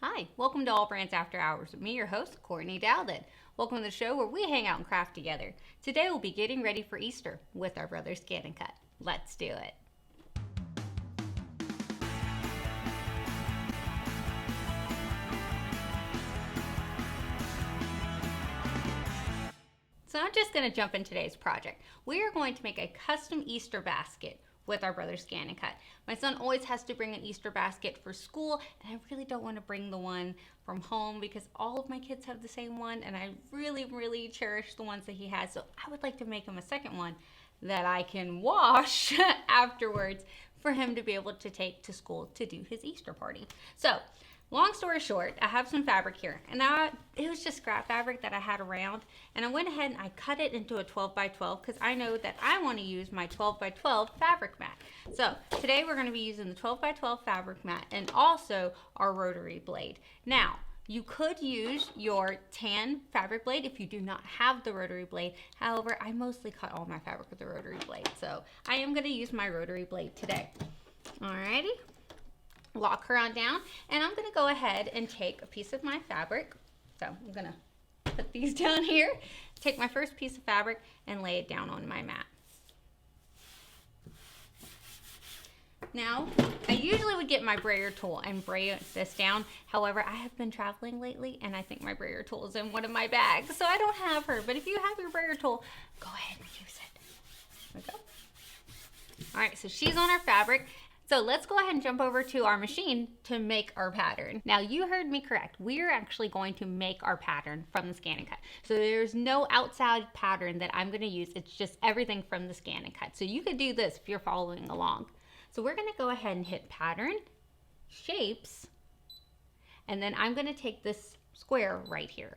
Hi, welcome to AllBrands After Hours with me, your host, Courtney Douthat. Welcome to the show where we hang out and craft together. Today we'll be getting ready for Easter with our brother ScanNCut. Let's do it. So I'm just going to jump in today's project. We are going to make a custom Easter basket with our brother ScanNCut. My son always has to bring an Easter basket for school, and I really don't want to bring the one from home because all of my kids have the same one, and I really cherish the ones that he has. So I would like to make him a second one that I can wash afterwards for him to be able to take to school to do his Easter party. So long story short, I have some fabric here, and it was just scrap fabric that I had around, and I went ahead and I cut it into a 12 by 12 because I know that I want to use my 12 by 12 fabric mat. So today we're going to be using the 12 by 12 fabric mat and also our rotary blade. Now, you could use your tan fabric blade if you do not have the rotary blade. However, I mostly cut all my fabric with the rotary blade, so I am going to use my rotary blade today. Alrighty. Lock her on down, and I'm going to go ahead and take a piece of my fabric. So I'm going to put these down here, take my first piece of fabric and lay it down on my mat. Now, I usually would get my brayer tool and bray this down. However, I have been traveling lately, and I think my brayer tool is in one of my bags, so I don't have her. But if you have your brayer tool, go ahead and use it. There we go. All right, so she's on our fabric. So let's go ahead and jump over to our machine to make our pattern. Now you heard me correct. We're actually going to make our pattern from the ScanNCut. So there's no outside pattern that I'm gonna use. It's just everything from the ScanNCut. So you could do this if you're following along. So we're gonna go ahead and hit pattern, shapes, and then I'm gonna take this square right here.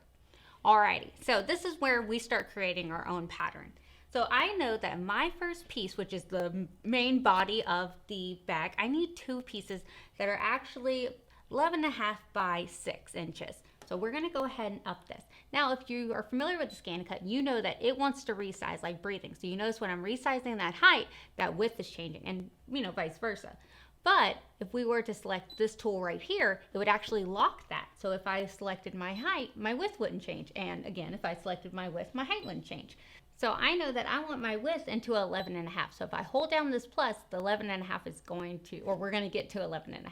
Alrighty, so this is where we start creating our own pattern. So I know that my first piece, which is the main body of the bag, I need two pieces that are actually 11.5 by 6 inches. So we're gonna go ahead and up this. Now, if you are familiar with the ScanNCut, you know that it wants to resize like breathing. So you notice when I'm resizing that height, that width is changing, and vice versa. But if we were to select this tool right here, it would actually lock that. So if I selected my height, my width wouldn't change. And again, if I selected my width, my height wouldn't change. So I know that I want my width into 11.5. So if I hold down this plus, the 11.5 is going to, or we're going to get to 11.5.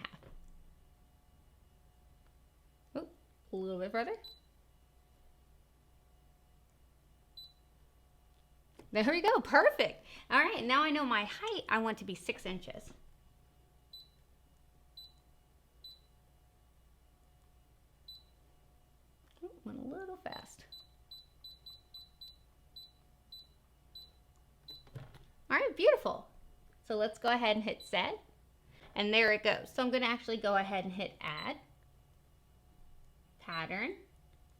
Oh, a little bit further. There we go, perfect. All right, now I know my height, I want to be 6 inches. Oh, went a little fast. All right, beautiful. So let's go ahead and hit set, and there it goes. So I'm gonna actually go ahead and hit add, pattern,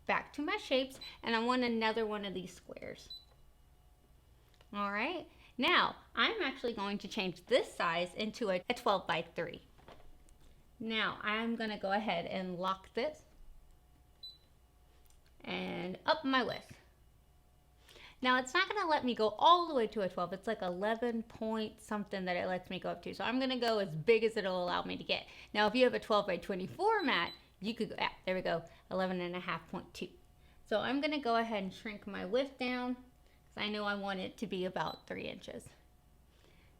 back to my shapes, and I want another one of these squares. All right, now I'm actually going to change this size into a 12 by 3. Now I'm gonna go ahead and lock this and up my width. Now it's not gonna let me go all the way to a 12. It's like 11 point something that it lets me go up to. So I'm gonna go as big as it'll allow me to get. Now if you have a 12 by 24 mat, you could go, there we go, 11.5.2. So I'm gonna go ahead and shrink my width down because I know I want it to be about 3 inches.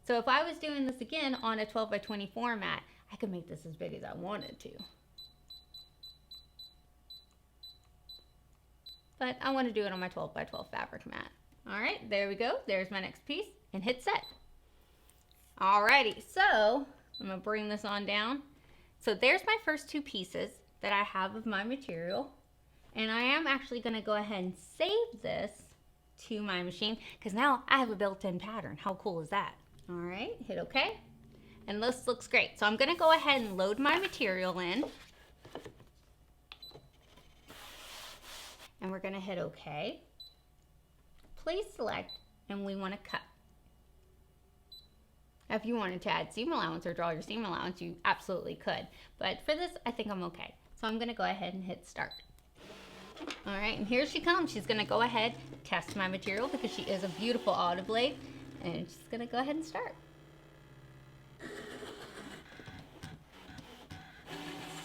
So if I was doing this again on a 12 by 24 mat, I could make this as big as I wanted to. But I want to do it on my 12 by 12 fabric mat. All right, there we go. There's my next piece, and hit set. Alrighty, so I'm gonna bring this on down. So there's my first two pieces that I have of my material, and I am actually gonna go ahead and save this to my machine because now I have a built-in pattern. How cool is that? All right, hit okay, and this looks great. So I'm gonna go ahead and load my material in. And we're gonna hit okay. Please select, and we wanna cut. If you wanted to add seam allowance or draw your seam allowance, you absolutely could. But for this, I think I'm okay. So I'm gonna go ahead and hit start. All right, and here she comes. She's gonna go ahead, test my material because she is a beautiful auto blade, and she's gonna go ahead and start.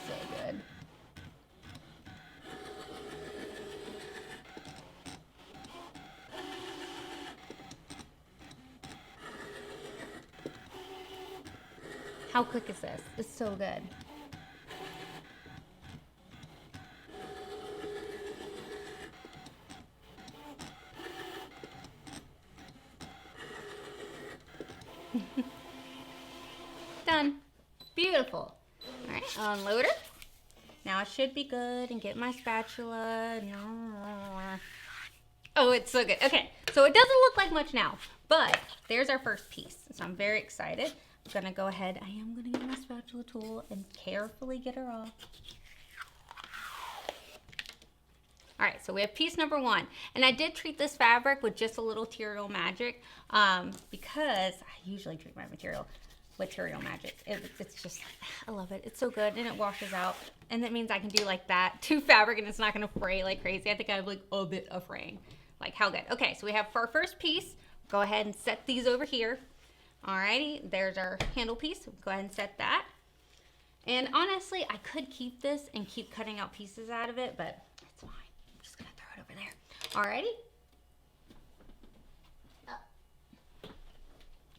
So good. How quick is this? It's so good. Done. Beautiful. All right, unload her. Now I should be good and get my spatula. Oh, it's so good. Okay, so it doesn't look like much now, but there's our first piece. So I'm very excited. I'm gonna go ahead. I am gonna get my spatula tool and carefully get her off. All right, so we have piece number 1. And I did treat this fabric with just a little Material Magic because I usually treat my material magic. It's just, I love it. It's so good and it washes out. And that means I can do like that to fabric and it's not gonna fray like crazy. I think I have like a bit of fraying. Like how good. Okay, so we have for our first piece, go ahead and set these over here. Alrighty, there's our handle piece. Go ahead and set that. And honestly, I could keep this and keep cutting out pieces out of it, but it's fine. I'm just gonna throw it over there. Alrighty.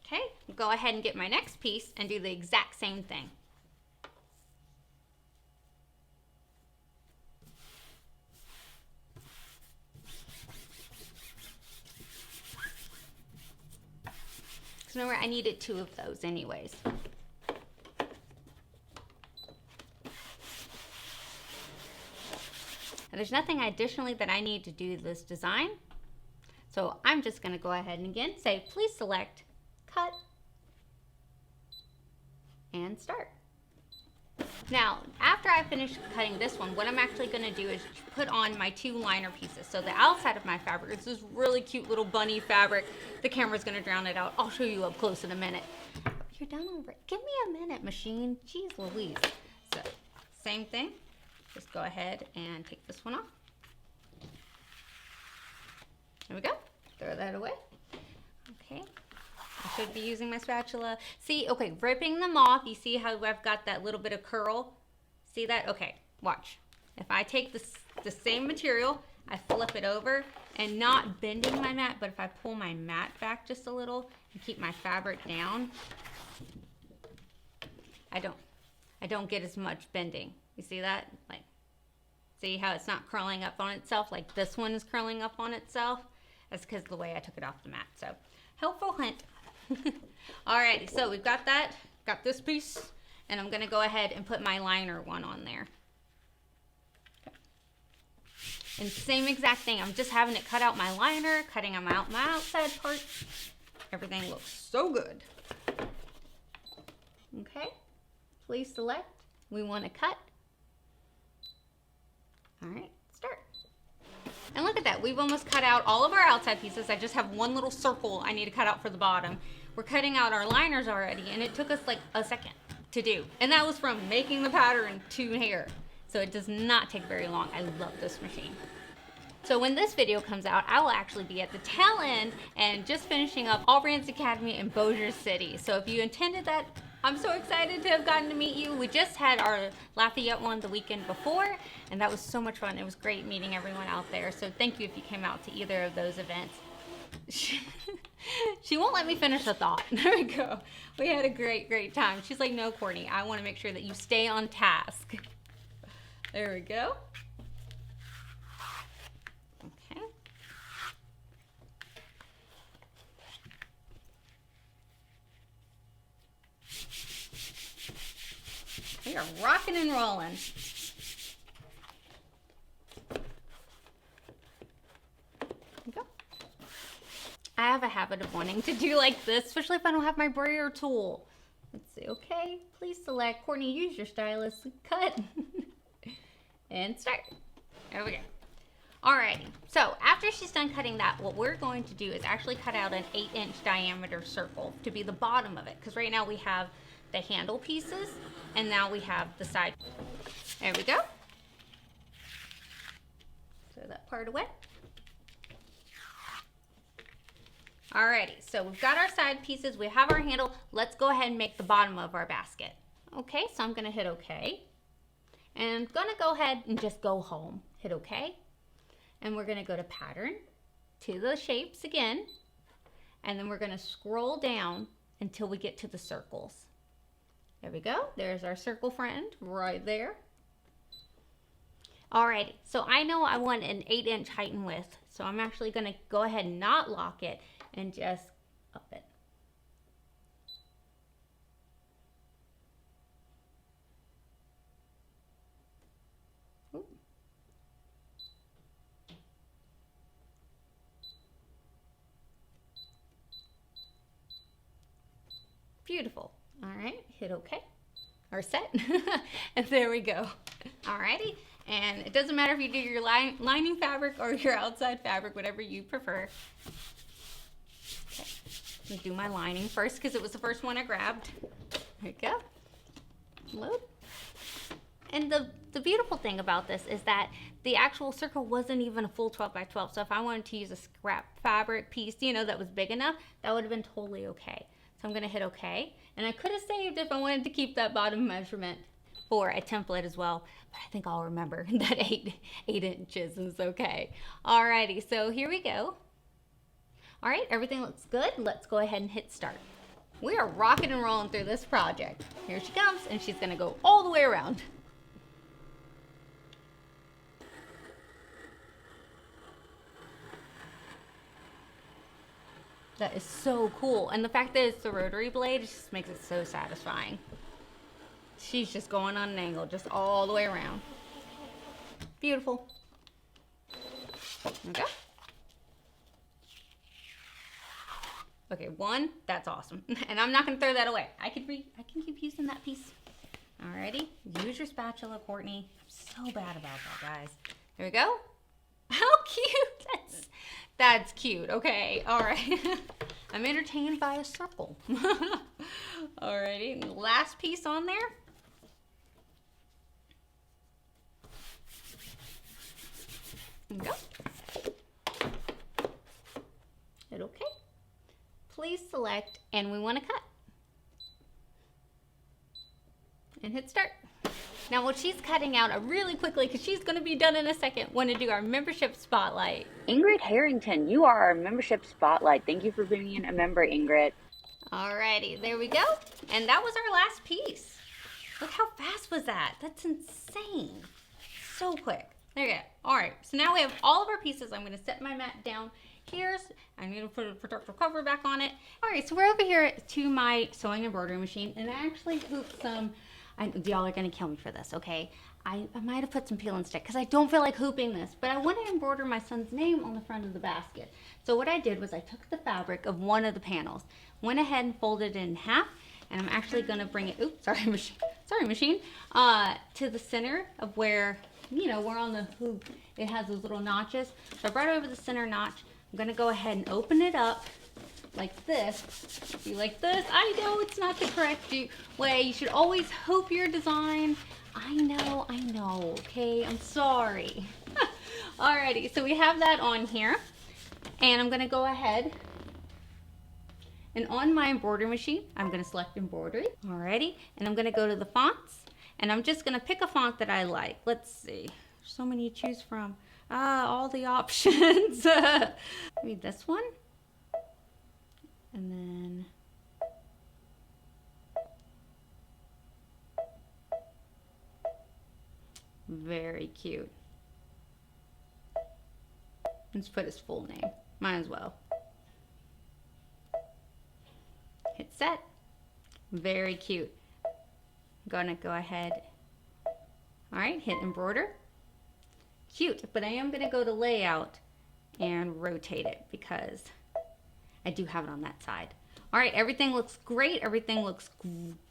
Okay, go ahead and get my next piece and do the exact same thing. So remember, I needed 2 of those anyways. And there's nothing additionally that I need to do this design. So I'm just gonna go ahead and again say, please select cut and start. Now, after I finish cutting this one, what I'm actually going to do is put on my 2 liner pieces. So the outside of my fabric is this really cute little bunny fabric. The camera's going to drown it out. I'll show you up close in a minute. You're done over it. Give me a minute, machine. Jeez Louise. So, same thing. Just go ahead and take this one off. There we go. Throw that away. Okay. I should be using my spatula. See, okay, ripping them off. You see how I've got that little bit of curl? See that? Okay, watch. If I take the same material, I flip it over and not bending my mat, but if I pull my mat back just a little and keep my fabric down, I don't get as much bending. You see that? Like, see how it's not curling up on itself? Like this one is curling up on itself. That's because of the way I took it off the mat. So, helpful hint. Alrighty, so we've got that, got this piece, and I'm gonna go ahead and put my liner one on there. Okay. And same exact thing, I'm just having it cut out my liner, cutting them out my outside part. Everything looks so good. Okay, please select, we wanna cut. Alright, start. And look at that, we've almost cut out all of our outside pieces. I just have one little circle I need to cut out for the bottom. We're cutting out our liners already, and it took us like a second to do. And that was from making the pattern to here. So it does not take very long. I love this machine. So when this video comes out, I will actually be at the tail end and just finishing up AllBrands Academy in Bossier City. So if you attended that, I'm so excited to have gotten to meet you. We just had our Lafayette one the weekend before, and that was so much fun. It was great meeting everyone out there. So thank you if you came out to either of those events. She won't let me finish a thought. There we go. We had a great time. She's like, no, Courtney, I want to make sure that you stay on task. There we go. Okay. We are rocking and rolling. I have a habit of wanting to do like this, especially if I don't have my brayer tool. Let's see, okay, please select, Courtney, use your stylus, cut, and start. There we go. Alrighty, so after she's done cutting that, what we're going to do is actually cut out an 8-inch diameter circle to be the bottom of it, because right now we have the handle pieces, and now we have the side. There we go. Throw that part away. Alrighty, so we've got our side pieces, we have our handle. Let's go ahead and make the bottom of our basket. Okay, so I'm gonna hit okay. And I'm gonna go ahead and just go home. Hit okay. And we're gonna go to pattern, to the shapes again. And then we're gonna scroll down until we get to the circles. There we go. There's our circle friend right there. Alrighty, so I know I want an 8-inch height and width, so I'm actually going to go ahead and not lock it and just up it. Ooh. Beautiful. All right, hit OK. Or set. And there we go. Alrighty. And it doesn't matter if you do your lining fabric or your outside fabric, whatever you prefer. Okay, I'm gonna do my lining first because it was the first one I grabbed. There you go. Load. And the beautiful thing about this is that the actual circle wasn't even a full 12 by 12. So if I wanted to use a scrap fabric piece, you know, that was big enough, that would have been totally okay. So I'm gonna hit OK. And I could have saved if I wanted to keep that bottom measurement for a template as well, but I think I'll remember that 8 inches is okay. Alrighty, so here we go. All right, everything looks good. Let's go ahead and hit start. We are rocking and rolling through this project. Here she comes, and she's gonna go all the way around. That is so cool, and the fact that it's the rotary blade just makes it so satisfying. She's just going on an angle, just all the way around. Beautiful. Okay. Okay, one, that's awesome. And I'm not gonna throw that away. I can keep using that piece. Alrighty, use your spatula, Courtney. I'm so bad about that, guys. There we go. How cute! That's cute. Okay, all right. I'm entertained by a circle. Alrighty, last piece on there. There we go. Hit OK. Please select, and we want to cut. And hit start. Now, while she's cutting out really quickly, because she's going to be done in a second, want to do our membership spotlight. Ingrid Harrington, you are our membership spotlight. Thank you for being a member, Ingrid. Alrighty, there we go. And that was our last piece. Look how fast was that? That's insane. So quick. There you go. Alright, so now we have all of our pieces. I'm going to set my mat down here. I need to put a protective cover back on it. Alright, so we're over here to my sewing embroidery machine, and I actually hooped some. Y'all are going to kill me for this, okay? I might have put some peel and stick because I don't feel like hooping this, but I want to embroider my son's name on the front of the basket. So what I did was I took the fabric of one of the panels, went ahead and folded it in half, and I'm actually going to bring it, oops, sorry machine, to the center of where, you know, where on the hoop it has those little notches. So right over the center notch, I'm going to go ahead and open it up like this. See, like this. I know it's not the correct way. You should always hoop your design. I know, okay? I'm sorry. Alrighty, so we have that on here. And I'm gonna go ahead and on my embroidery machine, I'm gonna select embroidery. Alrighty, and I'm gonna go to the fonts, and I'm just gonna pick a font that I like. Let's see, there's so many to choose from. All the options. Maybe this one. And then very cute. Let's put his full name. Might as well. Hit set. Very cute. I'm gonna go ahead. All right, hit embroider. Cute, but I am gonna go to layout and rotate it because I do have it on that side. All right, everything looks great. Everything looks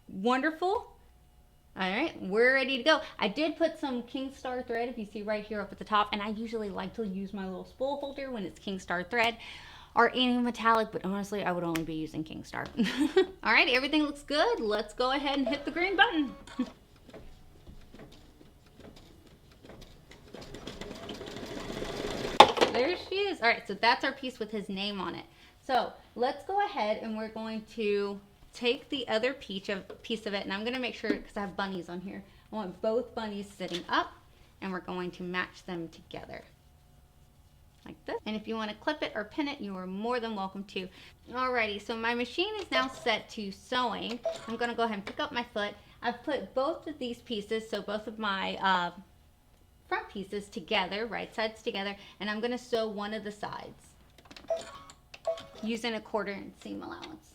wonderful. All right, we're ready to go. I did put some King Star thread, if you see right here up at the top, and I usually like to use my little spool holder when it's King Star thread or any metallic, but honestly, I would only be using King Star. All right, everything looks good. Let's go ahead and hit the green button. There she is. All right, so that's our piece with his name on it. So let's go ahead and we're going to take the other piece of it, and I'm going to make sure, because I have bunnies on here, I want both bunnies sitting up, and we're going to match them together. like this. And if you want to clip it or pin it, you are more than welcome to. Alrighty, so my machine is now set to sewing. I'm going to go ahead and pick up my foot. I've put both of these pieces, so both of my front pieces together, right sides together, and I'm going to sew one of the sides using a 1/4 inch seam allowance.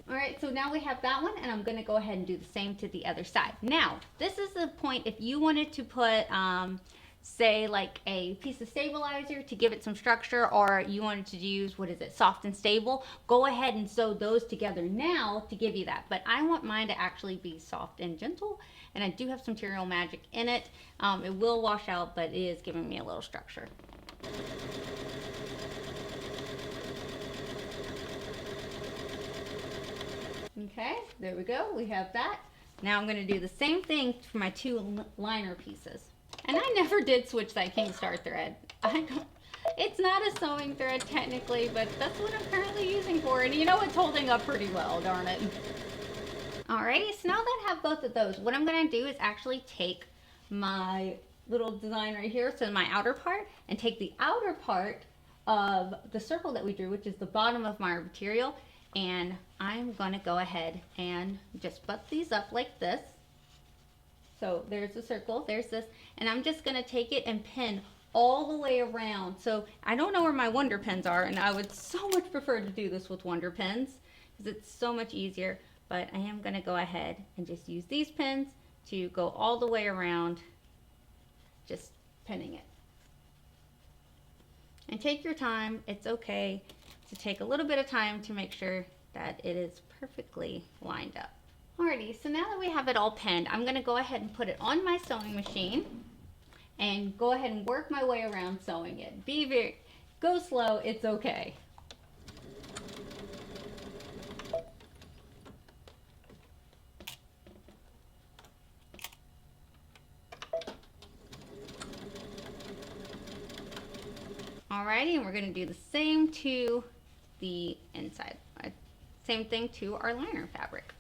Alright, so now we have that one, and I'm going to go ahead and do the same to the other side. Now, this is the point if you wanted to put, say, like a piece of stabilizer to give it some structure, or you wanted to use, what is it, soft and stable, go ahead and sew those together now to give you that. But I want mine to actually be soft and gentle, and I do have some Material Magic in it. It will wash out, but it is giving me a little structure. Okay, there we go, we have that. Now I'm going to do the same thing for my 2 liner pieces. And I never did switch that King Star thread. It's not a sewing thread technically, but that's what I'm currently using for it. And you know it's holding up pretty well, darn it. Alrighty, so now that I have both of those, what I'm going to do is actually take my little design right here, so my outer part, and take the outer part of the circle that we drew, which is the bottom of my material, and I'm going to go ahead and just butt these up like this. So there's the circle, there's this, and I'm just going to take it and pin all the way around. So I don't know where my Wonder Pins are, and I would so much prefer to do this with Wonder Pins because it's so much easier, but I am going to go ahead and just use these pins to go all the way around, just pinning it. And take your time, it's okay to take a little bit of time to make sure that it is perfectly lined up. Alrighty, so now that we have it all pinned, I'm going to go ahead and put it on my sewing machine and go ahead and work my way around sewing it. Go slow, it's okay. Alrighty, and we're going to do the same to the inside. Same thing to our liner fabric.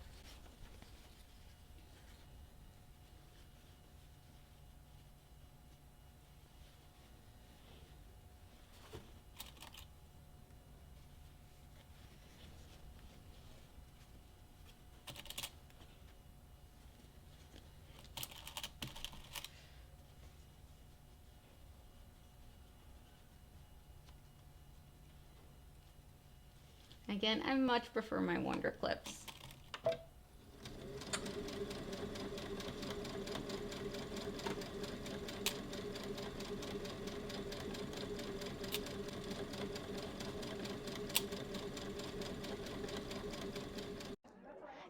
Again, I much prefer my Wonder Clips.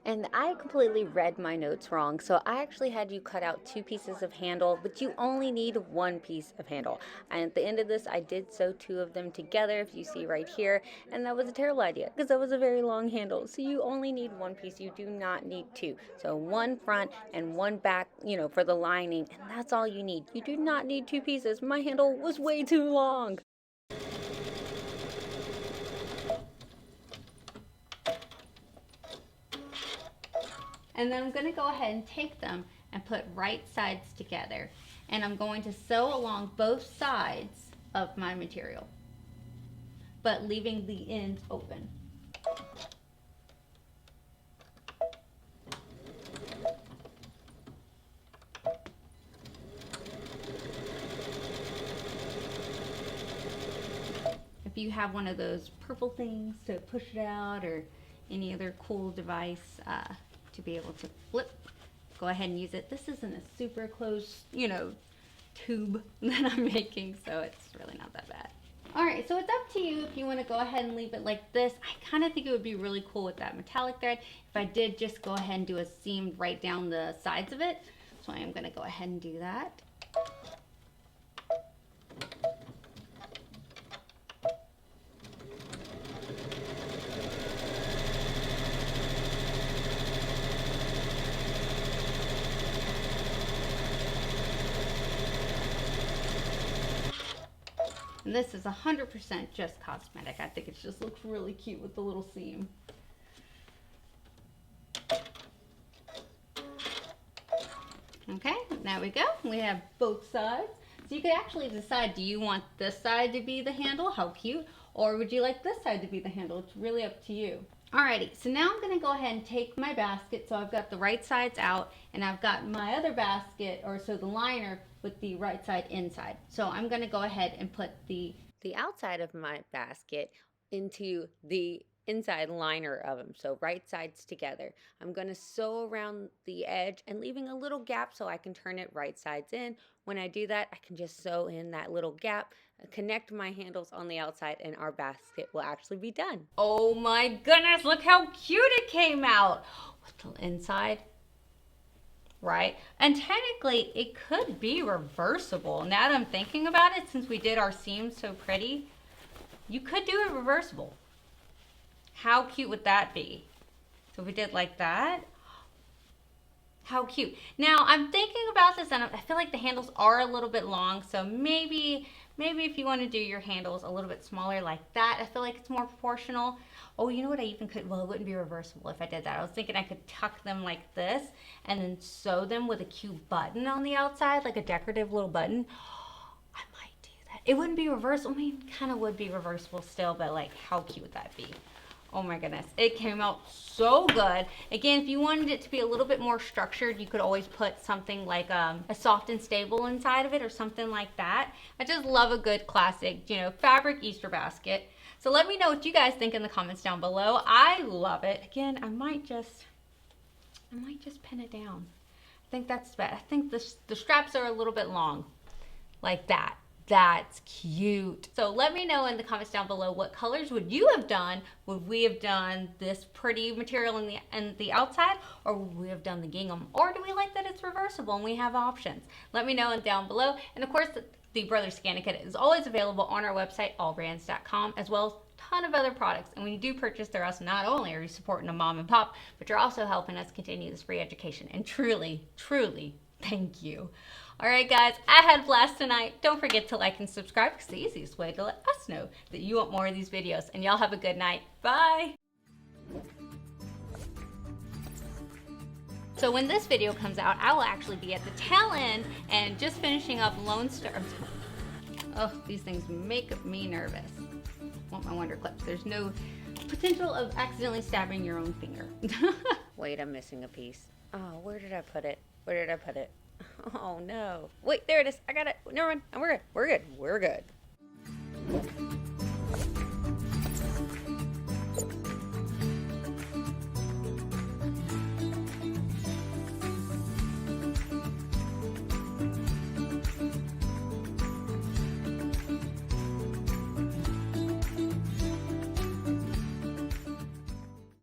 And I completely read my notes wrong, so I actually had you cut out 2 pieces of handle, but you only need 1 piece of handle. And at the end of this, I did sew 2 of them together, if you see right here, and that was a terrible idea, because that was a very long handle. So you only need 1 piece, you do not need 2. So 1 front and 1 back, for the lining, and that's all you need. You do not need 2 pieces. My handle was way too long. And then I'm going to go ahead and take them and put right sides together. And I'm going to sew along both sides of my material, but leaving the ends open. If you have one of those purple things to push it out, or any other cool device to be able to flip, go ahead and use it. This isn't a super close, tube that I'm making, so it's really not that bad. Alright, so it's up to you if you want to go ahead and leave it like this. I kind of think it would be really cool with that metallic thread if I did just go ahead and do a seam right down the sides of it. So I am going to go ahead and do that. And this is 100% just cosmetic. I think it just looks really cute with the little seam. Okay, now we go. We have both sides. So you could actually decide, do you want this side to be the handle? How cute. Or would you like this side to be the handle? It's really up to you. Alrighty, so now I'm gonna go ahead and take my basket. So I've got the right sides out and I've got my other basket, or so the liner, with the right side inside. So I'm gonna go ahead and put the outside of my basket into the inside liner of them, so right sides together. I'm going to sew around the edge and leaving a little gap so I can turn it right sides in. When I do that, I can just sew in that little gap, connect my handles on the outside, and our basket will actually be done. Oh my goodness, look how cute it came out with the inside. Right? And technically it could be reversible. Now that I'm thinking about it, since we did our seams so pretty, you could do it reversible. How cute would that be? So we did like that. How cute. Now I'm thinking about this and I feel like the handles are a little bit long, so maybe if you want to do your handles a little bit smaller like that, I feel like it's more proportional. Oh, you know what I even could, well, it wouldn't be reversible if I did that. I was thinking I could tuck them like this and then sew them with a cute button on the outside, like a decorative little button. I might do that. It wouldn't be reversible. I mean, it kind of would be reversible still, but like, how cute would that be? Oh my goodness, it came out so good. Again, if you wanted it to be a little bit more structured, you could always put something like a soft and stable inside of it or something like that. I just love a good classic, fabric Easter basket. So let me know what you guys think in the comments down below. I love it. Again, I might just pin it down. I think that's best. I think the straps are a little bit long, like that. That's cute. So let me know in the comments down below, what colors would you have done? Would we have done this pretty material in the outside, or would we have done the gingham? Or do we like that it's reversible and we have options? Let me know down below. And of course, the Brothers ScanNCut is always available on our website, allbrands.com, as well as a ton of other products. And when you do purchase through us, not only are you supporting a mom and pop, but you're also helping us continue this free education. And truly, truly, thank you. All right, guys, I had a blast tonight. Don't forget to like and subscribe, because it's the easiest way to let us know that you want more of these videos. And y'all have a good night. Bye. So when this video comes out, I will actually be at the tail end and just finishing up Lone Star. Oh, these things make me nervous. I want my Wonder Clips. There's no potential of accidentally stabbing your own finger. Wait, I'm missing a piece. Oh, where did I put it? Where did I put it? Oh no. Wait, there it is. I got it. Never mind. We're good. We're good. We're good.